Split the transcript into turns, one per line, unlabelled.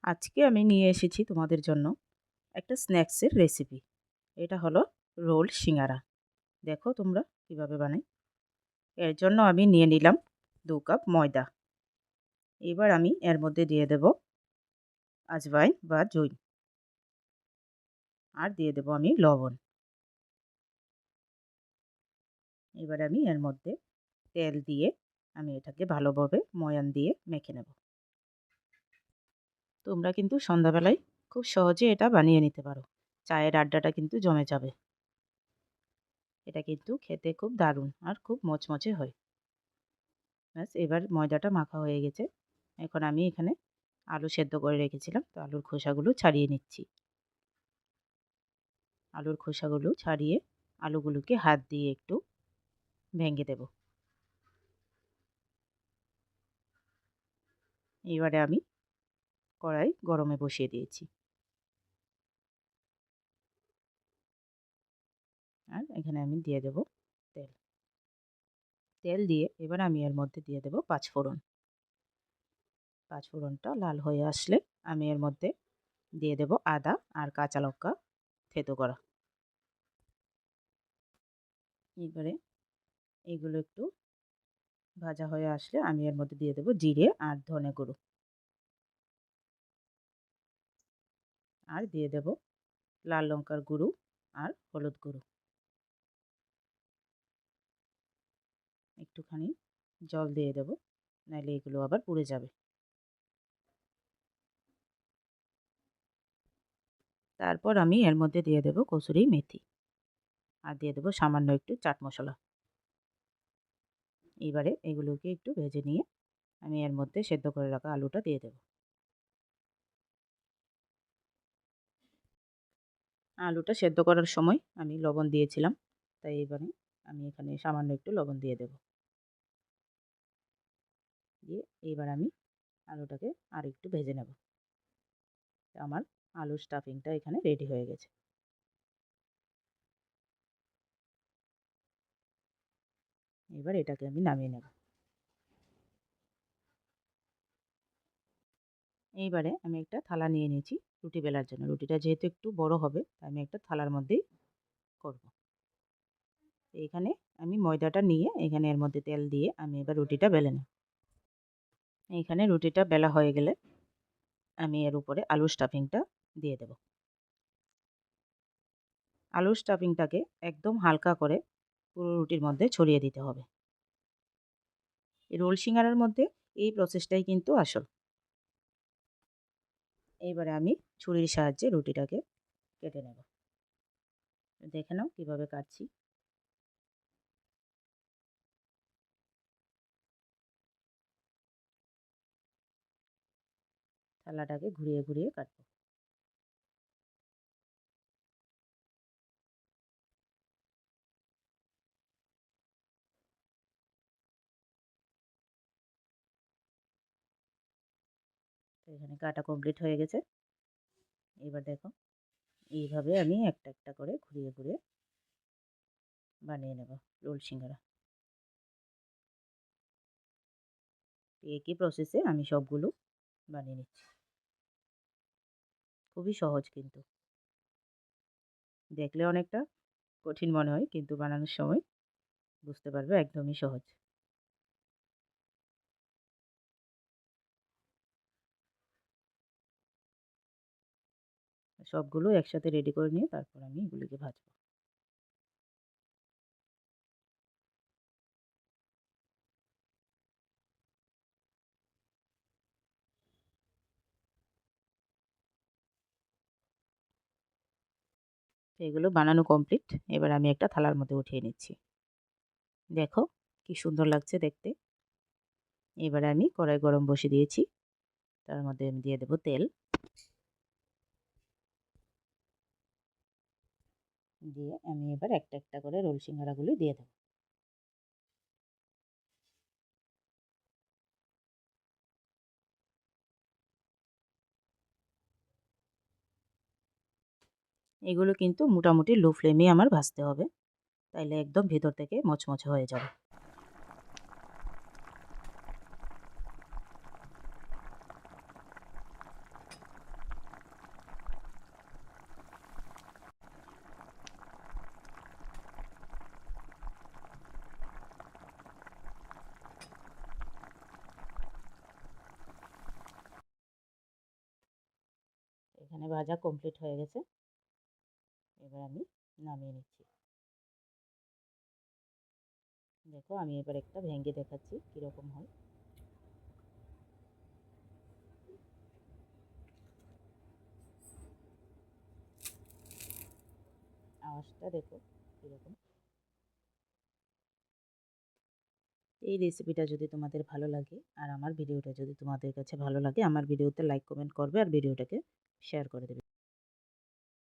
আজকে আমি নিয়ে এসেছি তোমাদের জন্য একটা স্ন্যাক্সের রেসিপি। এটা হলো রোল সিঙ্গারা। দেখো তোমরা কিভাবে বানাই। এর জন্য আমি নিয়ে নিলাম 2 কাপ ময়দা। এবার আমি এর মধ্যে দিয়ে দেব আজওয়াইন বা জৈন, আর দিয়ে দেব আমি লবণ। এবার আমি এর মধ্যে তেল দিয়ে আমি এটাকে ভালোভাবে ময়ান দিয়ে মেখে নেব। তোমরা কিন্তু সন্ধ্যাবেলায় খুব সহজে এটা বানিয়ে নিতে পারো। চায়ের আড্ডাটা কিন্তু জমে যাবে। এটা কিন্তু খেতে খুব দারুণ আর খুব মচমচে হয়। ব্যাস, এবার ময়দাটা মাখা হয়ে গেছে। এখন আমি এখানে আলু সেদ্ধ করে রেখেছিলাম, তো আলুর খোসাগুলো ছাড়িয়ে নিচ্ছি। আলুর খোসাগুলো ছাড়িয়ে আলুগুলোকে হাত দিয়ে একটু ভেঙে দেব। এবারে আমি কড়াই গরমে বসিয়ে দিয়েছি, আর এখানে আমি দিয়ে দেব তেল। তেল দিয়ে এবার আমি এর মধ্যে দিয়ে দেব পাঁচফোড়ন। পাঁচফোড়নটা লাল হয়ে আসলে আমি এর মধ্যে দিয়ে দেব আদা আর কাঁচা লঙ্কা থেতো করা। এবারে এগুলো একটু ভাজা হয়ে আসলে আমি এর মধ্যে দিয়ে দেব জিরে আর ধনে গুঁড়ো, আর দিয়ে দেব লাল লঙ্কার গুঁড়ো আর হলুদ গুঁড়ো। একটুখানি জল দিয়ে দেব, নাহলে এগুলো আবার পুড়ে যাবে। তারপর আমি এর মধ্যে দিয়ে দেব কসুরি মেথি, আর দিয়ে দেব সামান্য একটু চাট মশলা। এবারে এগুলোকে একটু ভেজে নিয়ে আমি এর মধ্যে সেদ্ধ করে রাখা আলুটা দিয়ে দেব। আলুটা সেদ্ধ করার সময় আমি লবণ দিয়েছিলাম, তাই এবারে আমি এখানে সামান্য একটু লবণ দিয়ে দেব। দিয়ে এবার আমি আলুটাকে আর একটু ভেজে নেব। আমার আলুর স্টাফিংটা এখানে রেডি হয়ে গেছে। এবার এটাকে আমি নামিয়ে নেব। এইবারে আমি একটা থালা নিয়ে নিয়েছি রুটি বেলার জন্য। রুটিটা যেহেতু একটু বড় হবে, তাই আমি একটা থালার মধ্যেই করব। এইখানে আমি ময়দাটা নিয়ে এখানে এর মধ্যে তেল দিয়ে আমি এবার রুটিটা বেলে নেব। এইখানে রুটিটা বেলা হয়ে গেলে আমি এর উপরে আলুর স্টাফিংটা দিয়ে দেব। আলুর স্টাফিংটাকে একদম হালকা করে পুরো রুটির মধ্যে ছড়িয়ে দিতে হবে। এই রোল সিঙ্গারার মধ্যে এই প্রসেসটাই কিন্তু আসল। এইবারে আমি ছুরির সাহায্যে রুটিটাকে কেটে নেব। দেখে নাও কিভাবে কাটছি। থালাটাকে ঘুরিয়ে ঘুরিয়ে কাটবো। তো এখানে কাটা কমপ্লিট হয়ে গেছে। এবার দেখো এইভাবে আমি একটা একটা করে ঘুরিয়ে ঘুরিয়ে বানিয়ে নেব রোল সিঙ্গারা। একই প্রসেসে আমি সবগুলো বানিয়ে নিচ্ছি। খুবই সহজ, কিন্তু দেখলে অনেকটা কঠিন মনে হয়, কিন্তু বানানোর সময় বুঝতে পারবে একদমই সহজ। সবগুলো একসাথে রেডি করে নিয়ে তারপর আমি এগুলিকে ভাজবো। তো এগুলো বানানো কমপ্লিট। এবার আমি একটা থালার মধ্যে উঠিয়ে নিচ্ছি। দেখো কি সুন্দর লাগছে দেখতে। এবারে আমি কড়াই গরম বসিয়ে দিয়েছি, তার মধ্যে আমি দিয়ে দেবো তেল। দিয়ে আমি এবার একটা একটা করে রোল সিঙ্গারাগুলি দিয়ে দেবো। এগুলো কিন্তু মোটামুটি লো ফ্লেমে আমার ভাজতে হবে, তাইলে একদম ভেতর থেকে মচমচে হয়ে যাবে। এখানে ভাজা কমপ্লিট হয়ে গেছে, এবার আমি নামিয়ে নিচ্ছি। দেখো আমি এবার একটা ভেঙে দেখাচ্ছি কীরকম হয়। আওয়াজটা দেখো কীরকম। এই রেসিপিটা যদি তোমাদের ভালো লাগে আর আমার ভিডিওটা যদি তোমাদের কাছে ভালো লাগে, আমার ভিডিওতে লাইক কমেন্ট করবে আর ভিডিওটাকে শেয়ার করে দেবে।